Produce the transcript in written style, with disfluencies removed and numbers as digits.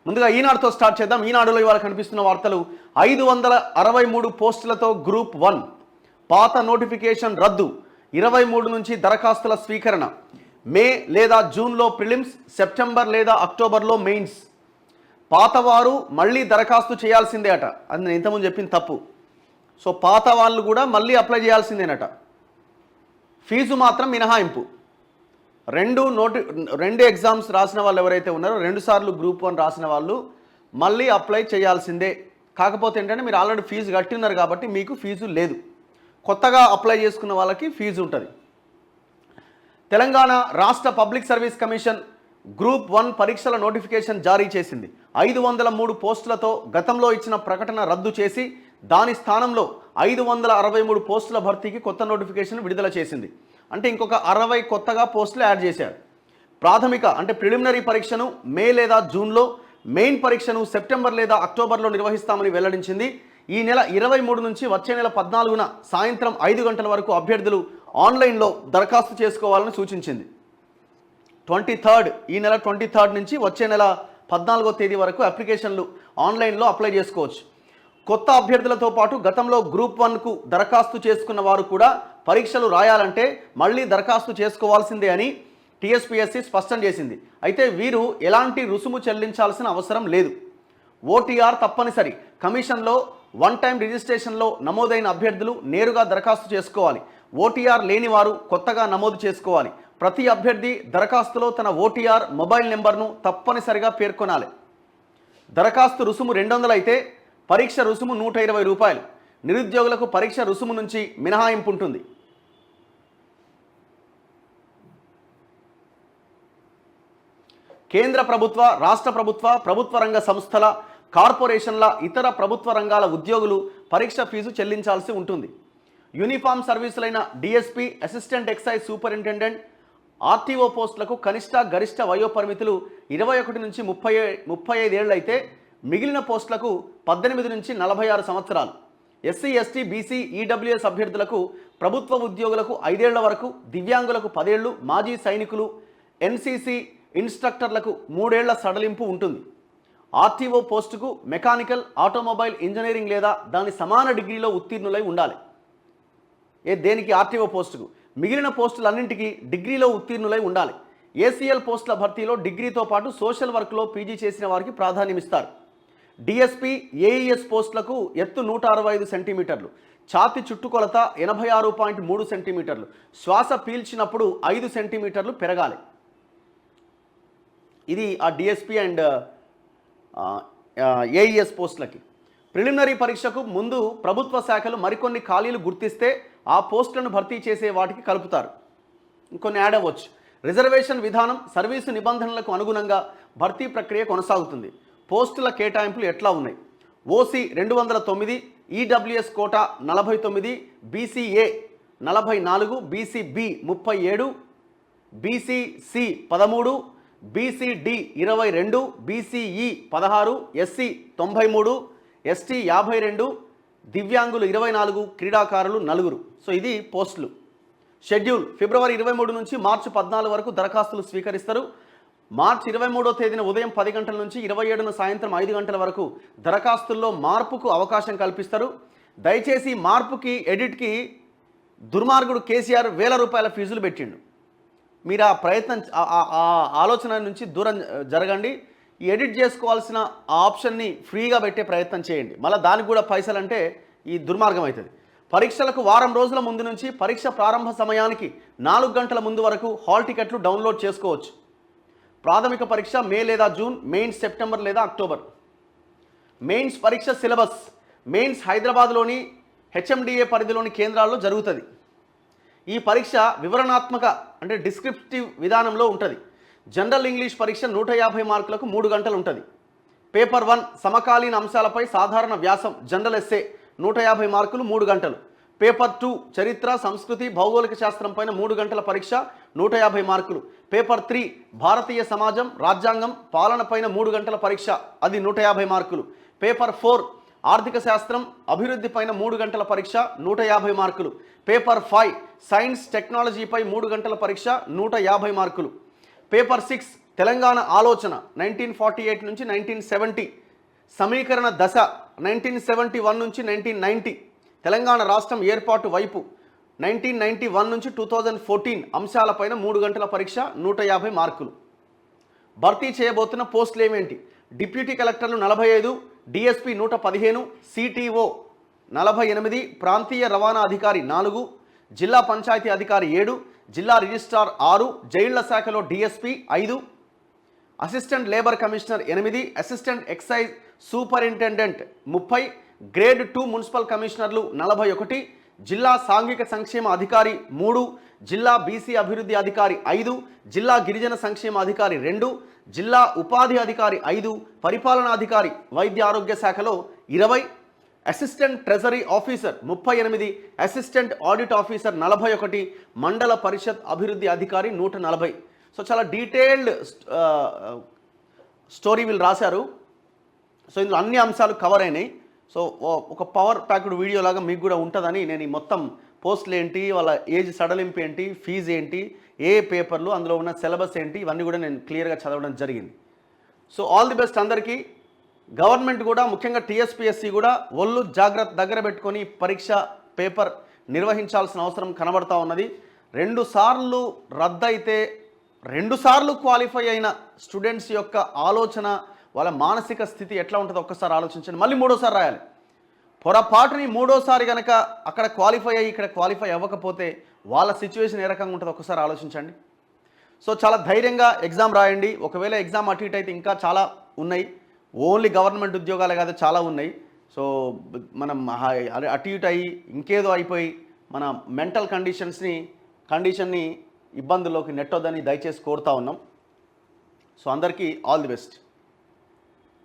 ముందుగా ఈనాడుతో స్టార్ట్ చేద్దాం. ఈనాడులో ఇవాళ కనిపిస్తున్న వార్తలు 563 పోస్టులతో గ్రూప్ 1 పాత నోటిఫికేషన్ రద్దు, 23 నుంచి దరఖాస్తుల స్వీకరణ, మే లేదా జూన్లో ప్రిలిమ్స్, సెప్టెంబర్ లేదా అక్టోబర్లో మెయిన్స్. పాతవారు మళ్ళీ దరఖాస్తు చేయాల్సిందే అట. అది నేను ఇంతకుముందు చెప్పింది తప్పు. సో పాత వాళ్ళు కూడా మళ్ళీ అప్లై చేయాల్సిందేనట. ఫీజు మాత్రం మినహాయింపు. రెండు ఎగ్జామ్స్ రాసిన వాళ్ళు ఎవరైతే ఉన్నారో 2 సార్లు గ్రూప్ 1 రాసిన వాళ్ళు మళ్ళీ అప్లై చేయాల్సిందే. కాకపోతే ఏంటంటే మీరు ఆల్రెడీ ఫీజు కట్టి ఉన్నారు కాబట్టి మీకు ఫీజు లేదు. కొత్తగా అప్లై చేసుకున్న వాళ్ళకి ఫీజు ఉంటుంది. తెలంగాణ రాష్ట్ర పబ్లిక్ సర్వీస్ కమిషన్ గ్రూప్ 1 పరీక్షల నోటిఫికేషన్ జారీ చేసింది. 503 పోస్టులతో గతంలో ఇచ్చిన ప్రకటన రద్దు చేసి దాని స్థానంలో 563 పోస్టుల భర్తీకి కొత్త నోటిఫికేషన్ విడుదల చేసింది. అంటే ఇంకొక 60 కొత్తగా పోస్టులు యాడ్ చేశారు. ప్రాథమిక అంటే ప్రిలిమినరీ పరీక్షను మే లేదా జూన్లో, మెయిన్ పరీక్షను సెప్టెంబర్ లేదా అక్టోబర్లో నిర్వహిస్తామని వెల్లడించింది. ఈ నెల 23 నుంచి వచ్చే నెల 14న సాయంత్రం 5 గంటల వరకు అభ్యర్థులు ఆన్లైన్లో దరఖాస్తు చేసుకోవాలని సూచించింది. ఈ నెల 23 నుంచి వచ్చే నెల 14వ తేదీ వరకు అప్లికేషన్లు ఆన్లైన్లో అప్లై చేసుకోవచ్చు. కొత్త అభ్యర్థులతో పాటు గతంలో గ్రూప్ 1కు దరఖాస్తు చేసుకున్న వారు కూడా పరీక్షలు రాయాలంటే మళ్ళీ దరఖాస్తు చేసుకోవాల్సిందే అని టీఎస్పీఎస్సీ స్పష్టం చేసింది. అయితే వీరు ఎలాంటి రుసుము చెల్లించాల్సిన అవసరం లేదు. ఓటీఆర్ తప్పనిసరి. కమిషన్లో 1 టైం రిజిస్ట్రేషన్లో నమోదైన అభ్యర్థులు నేరుగా దరఖాస్తు చేసుకోవాలి. ఓటీఆర్ లేని వారు కొత్తగా నమోదు చేసుకోవాలి. ప్రతి అభ్యర్థి దరఖాస్తులో తన ఓటీఆర్ మొబైల్ నెంబర్ను తప్పనిసరిగా పేర్కొనాలి. దరఖాస్తు రుసుము 200 అయితే పరీక్ష రుసుము 120 రూపాయలు. నిరుద్యోగులకు పరీక్ష రుసుము నుంచి మినహాయింపు ఉంటుంది. కేంద్ర ప్రభుత్వ, రాష్ట్ర ప్రభుత్వ రంగ సంస్థల, కార్పొరేషన్ల, ఇతర ప్రభుత్వ రంగాల ఉద్యోగులు పరీక్ష ఫీజు చెల్లించాల్సి ఉంటుంది. యూనిఫామ్ సర్వీసులైన DSP, assistant excise superintendent, RTO పోస్టులకు కనిష్ట గరిష్ట వయోపరిమితులు 21 నుంచి 35 ఏళ్ళు అయితే మిగిలిన పోస్టులకు 18 నుంచి 46 సంవత్సరాలు. ఎస్సీ, ఎస్టీ, బీసీ, ఈడబ్ల్యూఎస్ అభ్యర్థులకు, ప్రభుత్వ ఉద్యోగులకు 5 ఏళ్ల వరకు, దివ్యాంగులకు 10 ఏళ్ళు, మాజీ సైనికులు, ఎన్సీసీ ఇన్స్ట్రక్టర్లకు 3 ఏళ్ల సడలింపు ఉంటుంది. ఆర్టీఓ పోస్టుకు మెకానికల్, ఆటోమొబైల్ ఇంజనీరింగ్ లేదా దాని సమాన డిగ్రీలో ఉత్తీర్ణులై ఉండాలి. దేనికి? ఆర్టీఓ పోస్టుకు. మిగిలిన పోస్టులన్నింటికీ డిగ్రీలో ఉత్తీర్ణులై ఉండాలి. ఏసీఎల్ పోస్టుల భర్తీలో డిగ్రీతో పాటు సోషల్ వర్క్లో పీజీ చేసిన వారికి ప్రాధాన్యమిస్తారు. డిఎస్పీ, ఏఈఎస్ పోస్టులకు ఎత్తు 165 సెంటీమీటర్లు, ఛాతి చుట్టుకొలత 86.3 సెంటీమీటర్లు, శ్వాస పీల్చినప్పుడు 5 సెంటీమీటర్లు పెరగాలి. ఇది ఆ డిఎస్పీ అండ్ ఏఈఎస్ పోస్టులకి. ప్రిలిమినరీ పరీక్షకు ముందు ప్రభుత్వ శాఖలు మరికొన్ని ఖాళీలు గుర్తిస్తే ఆ పోస్టులను భర్తీ చేసే వాటికి కలుపుతారు. ఇంకొన్ని యాడ్ అవ్వచ్చు. రిజర్వేషన్ విధానం, సర్వీసు నిబంధనలకు అనుగుణంగా భర్తీ ప్రక్రియ కొనసాగుతుంది. పోస్టుల కేటాయింపులు ఎట్లా ఉన్నాయి? OC 209, EWS quota 49, BCA 44, BCB 37, BCC 13, BCD 22, BCE 16, SC 93, ST 52, దివ్యాంగులు 24, క్రీడాకారులు 4. సో ఇది పోస్టులు. షెడ్యూల్ ఫిబ్రవరి 23 నుంచి మార్చి 14 వరకు దరఖాస్తులు స్వీకరిస్తారు. మార్చి 23వ తేదీన ఉదయం 10 గంటల నుంచి 27న సాయంత్రం 5 గంటల వరకు దరఖాస్తుల్లో మార్పుకు అవకాశం కల్పిస్తారు. దయచేసి మార్పుకి, ఎడిట్కి దుర్మార్గుడు కేసీఆర్ ₹1000 ఫీజులు పెట్టిండు. మీరు ఆ ప్రయత్నం, ఆలోచన నుంచి దూరం జరగండి. ఈ ఎడిట్ చేసుకోవాల్సిన ఆ ఆప్షన్ని ఫ్రీగా పెట్టే ప్రయత్నం చేయండి. మళ్ళీ దానికి కూడా పైసలు అంటే ఈ దుర్మార్గం అవుతుంది. పరీక్షలకు వారం రోజుల ముందు నుంచి పరీక్ష ప్రారంభ సమయానికి 4 గంటల ముందు వరకు హాల్ టికెట్లు డౌన్లోడ్ చేసుకోవచ్చు. ప్రాథమిక పరీక్ష మే లేదా జూన్, మెయిన్స్ సెప్టెంబర్ లేదా అక్టోబర్. మెయిన్స్ పరీక్ష సిలబస్. మెయిన్స్ హైదరాబాద్లోని హెచ్ఎండిఏ పరిధిలోని కేంద్రాల్లో జరుగుతుంది. ఈ పరీక్ష వివరణాత్మక అంటే డిస్క్రిప్టివ్ విధానంలో ఉంటుంది. జనరల్ ఇంగ్లీష్ పరీక్ష 150 మార్కులకు 3 గంటలు ఉంటుంది. పేపర్ 1 సమకాలీన అంశాలపై సాధారణ వ్యాసం జనరల్ ఎస్సే 150 మార్కులు 3 గంటలు. పేపర్ 2 చరిత్ర, సంస్కృతి, భౌగోళిక శాస్త్రం పైన 3 గంటల పరీక్ష 150 మార్కులు. పేపర్ 3 భారతీయ సమాజం, రాజ్యాంగం, పాలన పైన 3 గంటల పరీక్ష, అది 150 మార్కులు. పేపర్ 4 ఆర్థిక శాస్త్రం, అభివృద్ధి పైన 3 గంటల పరీక్ష 150 మార్కులు. పేపర్ 5 సైన్స్, టెక్నాలజీపై 3 గంటల పరీక్ష 150 మార్కులు. పేపర్ 6 తెలంగాణ ఆలోచన 1948 నుంచి 1970, సమీకరణ దశ 1971 నుంచి 1990, తెలంగాణ రాష్ట్రం ఏర్పాటు వైపు 1991 నుంచి 2014 అంశాలపైన 3 గంటల పరీక్ష, 150 మార్కులు. భర్తీ చేయబోతున్న పోస్టులు ఏమేంటి? డిప్యూటీ కలెక్టర్లు 45, డిఎస్పీ 115, సిటిఓ 48, ప్రాంతీయ రవాణా అధికారి 4, జిల్లా పంచాయతీ అధికారి 7, జిల్లా రిజిస్ట్రార్ 6, జైళ్ల శాఖలో DSP 5, assistant labour commissioner 8, assistant excise superintendent 30, grade 2 municipal కమిషనర్లు 41, జిల్లా సాంఘిక సంక్షేమ అధికారి 3, జిల్లా బీసీ అభివృద్ధి అధికారి 5, జిల్లా గిరిజన సంక్షేమ అధికారి 2, జిల్లా ఉపాధి అధికారి 5, పరిపాలనాధికారి వైద్య ఆరోగ్య శాఖలో 20, assistant treasury officer 38, assistant audit officer 41, మండల పరిషత్ అభివృద్ధి అధికారి 140. సో చాలా డీటెయిల్డ్ స్టోరీ వీళ్ళు రాశారు. సో ఇందులో అన్ని అంశాలు కవర్ అయినాయి. సో ఒక పవర్ ప్యాక్డ్ వీడియో లాగా మీకు కూడా ఉంటుందని నేను ఈ మొత్తం పోస్టులు ఏంటి, వాళ్ళ ఏజ్ సడలింపు ఏంటి, ఫీజు ఏంటి, ఏ పేపర్లు, అందులో ఉన్న సిలబస్ ఏంటి, ఇవన్నీ కూడా నేను క్లియర్గా చదవడం జరిగింది. సో ఆల్ ది బెస్ట్ అందరికీ. గవర్నమెంట్ కూడా ముఖ్యంగా టీఎస్పీఎస్సీ కూడా ఒళ్ళు జాగ్రత్త దగ్గర పెట్టుకొని పరీక్ష పేపర్ నిర్వహించాల్సిన అవసరం కనబడతా ఉన్నది. 2 సార్లు రద్దయితే 2 సార్లు క్వాలిఫై అయిన స్టూడెంట్స్ యొక్క ఆలోచన, వాళ్ళ మానసిక స్థితి ఎట్లా ఉంటుందో ఒక్కసారి ఆలోచించండి. మళ్ళీ 3వ సారి రాయాలి. పొరపాటుని 3వ సారి కనుక అక్కడ క్వాలిఫై అయ్యి ఇక్కడ క్వాలిఫై అవ్వకపోతే వాళ్ళ సిచ్యువేషన్ ఏ రకంగా ఉంటుందో ఒక్కసారి ఆలోచించండి. సో చాలా ధైర్యంగా ఎగ్జామ్ రాయండి. ఒకవేళ ఎగ్జామ్ అటు ఇటు అయితే ఇంకా చాలా ఉన్నాయి. ఓన్లీ గవర్నమెంట్ ఉద్యోగాలే కాదు, చాలా ఉన్నాయి. సో మనం అటు ఇటు అయ్యి ఇంకేదో అయిపోయి మన మెంటల్ కండిషన్ని ఇబ్బందుల్లోకి నెట్టొద్దని దయచేసి కోరుతా ఉన్నాం. సో అందరికీ ఆల్ ది బెస్ట్.